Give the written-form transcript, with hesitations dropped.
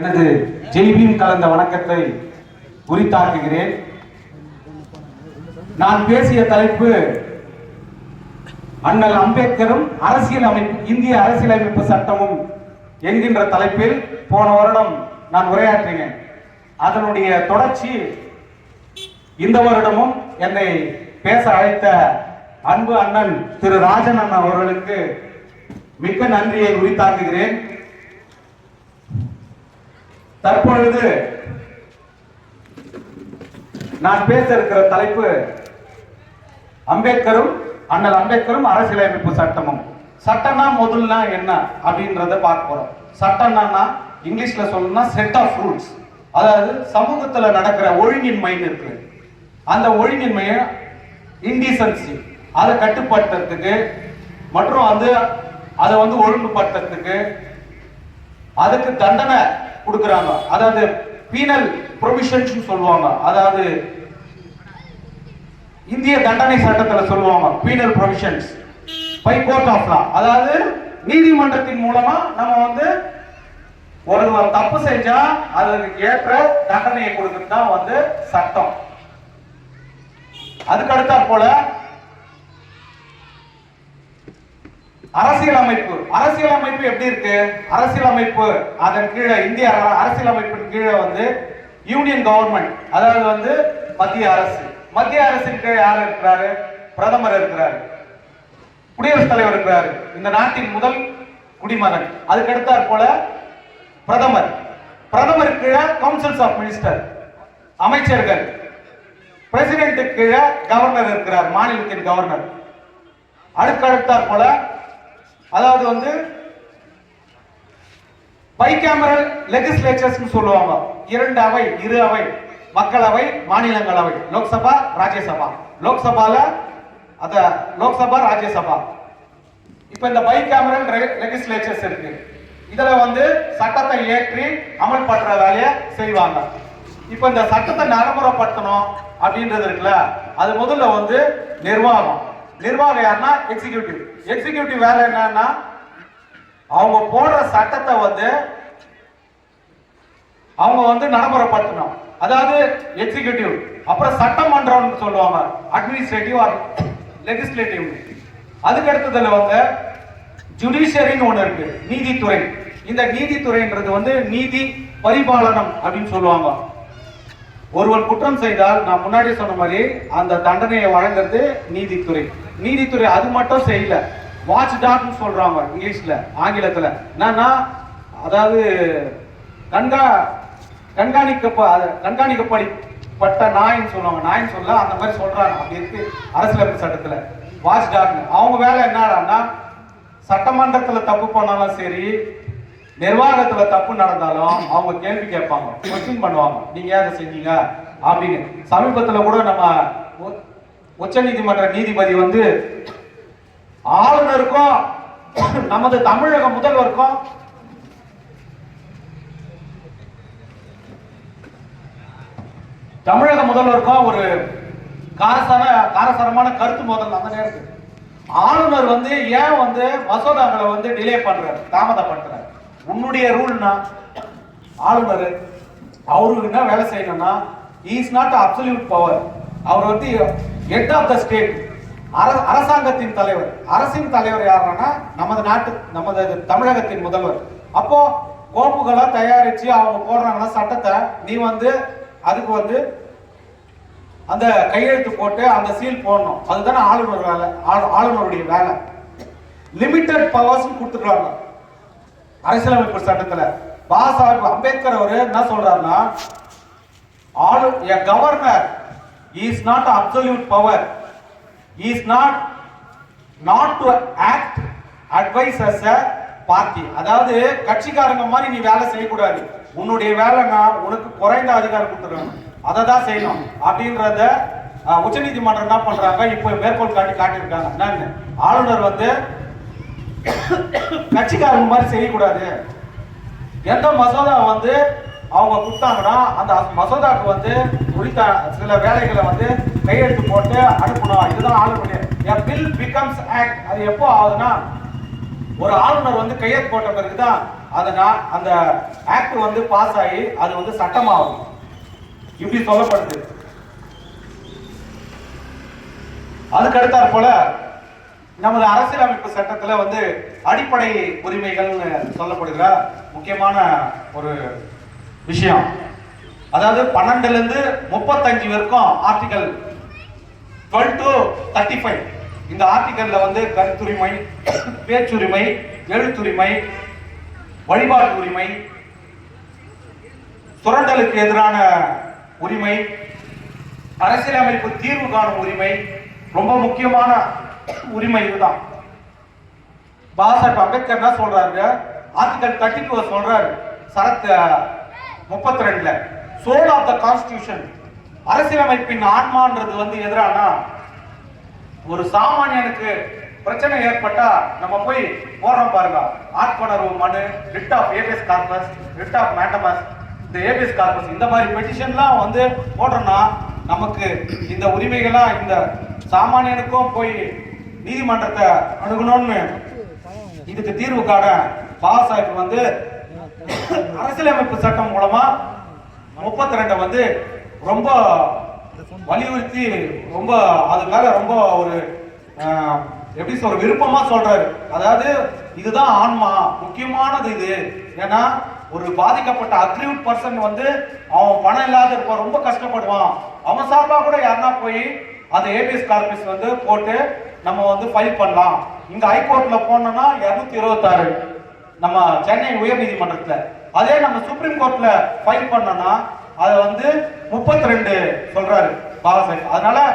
எனது ஜெய்பீம் கலந்த வணக்கத்தை உரித்தாக்குகிறேன். நான் பேசிய தலைப்பு அண்ணல் அம்பேத்கரும் இந்திய அரசியலமைப்பு சட்டமும் என்கின்ற தலைப்பில் போன வருடம் நான் உரையாற்றினேன். அதனுடைய தொடர்ச்சி இந்த வருடமும் என்னை பேச அழைத்த அன்பு அண்ணன் திரு ராஜன் அண்ணன் அவர்களுக்கு மிக்க நன்றியை உரித்தாக்குகிறேன். தற்பொழுது நான் பேச இருக்கிற தலைப்பு அண்ணல் அம்பேத்கரும் அரசியலமைப்பு சட்டமும். சட்டம்னா முதல்ல என்ன அப்படின்றத பார்க்க போறோம். சட்டம்னா இங்கிலீஷ்ல சொல்லணும்னா செட் ஆஃப் ரூல்ஸ், அதாவது சமூகத்துல நடக்கிற ஒழுங்கின்மைன்னு இருக்கு. அந்த ஒழுங்கின்மையை இன்டீசன்சி அதை கட்டுப்படுத்துறதுக்கு மற்றும் அதை ஒழுங்குபடுத்துறதுக்கு அதுக்கு தண்டனை கொடுக்குறாங்க. அதாவது பீனல் ப்ரொவிஷன்ஸ் சொல்லுவாங்க. அதாவது இந்திய தண்டனை சட்டத்துல சொல்லுவாங்க penal provisions by court of law. அதாவது நீதிமன்றத்தின் மூலமா நம்ம ஒரு தப்பு செஞ்சா அதற்கு ஏற்ற தண்டனையை கொடுக்கிறது தான் சட்டம். அதுக்கு அடுத்தா போல அரசியலமைப்பு எப்படி இருக்கு? அரசியலமைப்பு அதன் கீழே இந்திய அரசியலமைப்பின் கீழே யூனியன் கவர்மெண்ட், அதாவது மத்திய அரசின் கீழே யார் இருக்கிறாரு? பிரதமர் இருக்கிறாரு, குடியரசுத் தலைவர் இருக்கிறாரு, இந்த நாட்டின் முதல் குடிமகன். அதுக்கு அடுத்தாற் போல பிரதமர் கீழே கவுன்சில்ஸ் ஆஃப் மினிஸ்டர், அமைச்சர்கள், பிரசிடென்ட் கீழே கவர்னர் இருக்கிறார், மாநிலத்தின் கவர்னர். அடுத்தாற் போல அதாவது பைகேமரல் லெஜிஸ்லேச்சர்ஸ் சொல்லுவாங்க. இரு அவை, மக்களவை, மாநிலங்களவை, லோக்சபா, ராஜ்யசபா. லோக்சபா, ராஜ்யசபா. இப்ப இந்த பைகேமரல் லெஜிஸ்லேச்சர்ஸ் இருக்கு. இதுல சட்டத்தை ஏற்றி அமல்படுற வேலையை செய்வாங்க. இப்ப இந்த சட்டத்தை நடைமுறைப்படுத்தணும் அப்படின்றது இருக்குல்ல, அது முதல்ல நிர்வாகம் யாருன்னா எக்ஸிகியூட்டிவ் வேலை என்னன்னா அவங்க போடுற சட்டத்தை அவங்க நடைமுறைப்படுத்தணும். அதாவது எக்ஸிகியூட்டிவ். அப்புறம் சட்டமன்றம் சொல்லுவாங்க, அட்மினிஸ்ட்ரேட்டிவ் ஆர் லெஜிஸ்லேட்டிவ். அதுக்கு அடுத்ததுல ஜுடிஷியரின்னு ஒண்ணு இருக்கு, நீதித்துறை. இந்த நீதித்துறைன்றது நீதி பரிபாலனம் அப்படின்னு சொல்லுவாங்க. ஒருவர் குற்றம் செய்தால் நான் முன்னாடி சொன்ன மாதிரி அந்த தண்டனையை வழங்குறது நீதித்துறை. அது மட்டும் செய்யல, வாட்ச் டாக்னு சொல்றாங்க இங்கிலீஷ்ல, ஆங்கிலத்துல என்னன்னா அதாவது கண்காணிக்கப்பட்ட நாயின்னு சொல்லுவாங்க. நாயின்னு சொல்ல அந்த மாதிரி சொல்றாங்க. அப்படி இருக்கு அரசியலமைப்பு சட்டத்துல வாட்ச் டாக்னு. அவங்க வேலை என்னடான்னா சட்டமன்றத்துல தப்பு பண்ணாலும் சரி, நிர்வாகத்துல தப்பு நடந்தாலும் அவங்க கேள்வி கேட்பாங்க, கொஸ்டின் பண்ணுவாங்க, நீங்க அதை செஞ்சீங்க அப்படின்னு. சமீபத்துல கூட நம்ம உச்ச நீதிமன்ற நீதிபதி ஆளுநருக்கும் நமது தமிழக முதல்வருக்கும் ஒரு காரசாரமான கருத்து மோதல். அந்த நேரத்தில் ஆளுநர் ஏன் மசோதாக்களை டிலே பண்றாரு, தாமதப்படுத்துறாரு? உன்னுடைய ரூல்னா ஆளுநர் அவருக்கு என்ன வேலை செய்யணும்னா இஸ் நாட் அப்சல்யூட் பவர். அவர் ஹெட் ஆஃப் த ஸ்டேட், அரசாங்கத்தின் தலைவர். அரசின் தலைவர் யாருன்னா நமது தமிழகத்தின் முதல்வர். அப்போ கோப்புகளை தயாரிச்சு அவங்க போடுறாங்கன்னா சட்டத்தை நீ அதுக்கு அந்த கையெழுத்து போட்டு அந்த சீல் போடணும். அதுதானே ஆளுநர் வேலை. ஆளுநருடைய வேலை. லிமிட்டட் பவர்ஸ் கொடுத்துருக்காங்க அரசியலமைப்பு சட்டத்துல. பாசாஹிப் அம்பேத்கர் அவர் என்ன சொல்றாருன்னா, governor is not absolute power, is not to act advise as a party. அதாவது கட்சிக்காரங்க மாதிரி நீ வேலை செய்யக்கூடாது, உன்னுடைய வேலைன்னா உனக்கு குறைந்த அதிகாரம் கொடுத்துருவாங்க, அதை தான் செய்யணும் அப்படின்றத உச்ச நீதிமன்றம் என்ன பண்றாங்க, இப்ப மேற்கோள் காட்டியிருக்காங்க. என்னன்னு, ஆளுநர் கட்சிக்காரங்க மாதிரி செய்யக்கூடாது. எந்த மசோதா அவங்க கொடுத்தாங்கன்னா அந்த மசோதாக்கு குறித்த சில வேலைகளை கையெழுத்து போட்டு அனுப்பணும். இதுதான் ஆளுநர். Bill becomes act. அது எப்போ ஆகுதுன்னா ஒரு ஆளுநர் கையெழுத்து போட்ட பிறகுதான் அந்த ஆக்ட் வந்து பாஸ் ஆகி அது வந்து சட்டமாகும் இப்படி சொல்லப்படுது. அதுக்கு அடுத்தாற் போல நமது அரசியலமைப்பு சட்டத்துல வந்து அடிப்படை உரிமைகள் சொல்லப்படுகிற முக்கியமான ஒரு விஷயம், அதாவது 12ல இருந்து 35 வரைக்கும் ஆர்டிகல் 12 to 35 இந்த ஆர்டிகல்ல வந்து கருத்துரிமை, பேச்சுரிமை, எழுத்துரிமை, வழிபாட்டு உரிமை, சுரண்டலுக்கு எதிரான உரிமை, அரசியலமைப்பு தீர்வு காணும் உரிமை, ரொம்ப முக்கியமான உரிமை இதுதான். பாபாசாஹிப் அம்பேத்கர் என்ன சொல்றாரு, ஆர்டிகல் 32 சொல்றாரு சரத் 32ல, சோல் ஆஃப் த கான்ஸ்டிடியூஷன், அரசியலமைப்பின் ஆன்மான்றது வந்து எதிரானா ஒரு சாமானியனுக்கு பிரச்சனை ஏற்பட்டா நம்ம போய் போறோம் பாருங்க, ஆட்கொணர்வு மனு, writ of habeas corpus, writ of mandamus, இந்த ஏபிஎஸ் கார்பஸ், இந்த மாதிரி பெட்டிஷன்லாம் வந்து போடுறோம்னா நமக்கு இந்த உரிமைகள்லாம் இந்த சாமானியனுக்கும் போய் நீதிமன்றத்தை அணுகணும்னு இதுக்கு தீர்வு காண பாபாசாஹிப் வந்து அரசியலமைப்பு சட்டம் மூலமா 32 வந்து ரொம்ப வலியுறுத்தி ரொம்ப அது மேல ரொம்ப ஒரு எப்படி சொல்ற விருப்பமா சொல்றாரு. அதாவது இதுதான் ஆன்மா, முக்கியமானது இது. ஏன்னா ஒரு பாதிக்கப்பட்ட அக்ரிவ்ட் பர்சன் வந்து அவன் பணம் இல்லாத இருப்பான், ரொம்ப கஷ்டப்படுவான், அவன் சார்பா கூட யாருன்னா போய் அந்த ஏபிஎஸ் கார்பஸ் வந்து போட்டு நம்ம வந்து ஃபைல் பண்ணலாம். இங்க ஹைகோர்ட்ல போனோம்னா 226 நம்ம சென்னை உயர் நீதிமன்றத்துல, அதே நம்ம சுப்ரீம் கோர்ட்ல ஃபைல் பண்ணோம்னா அதை வந்து 32 சொல்றாரு பாபாசாஹிப். அதனால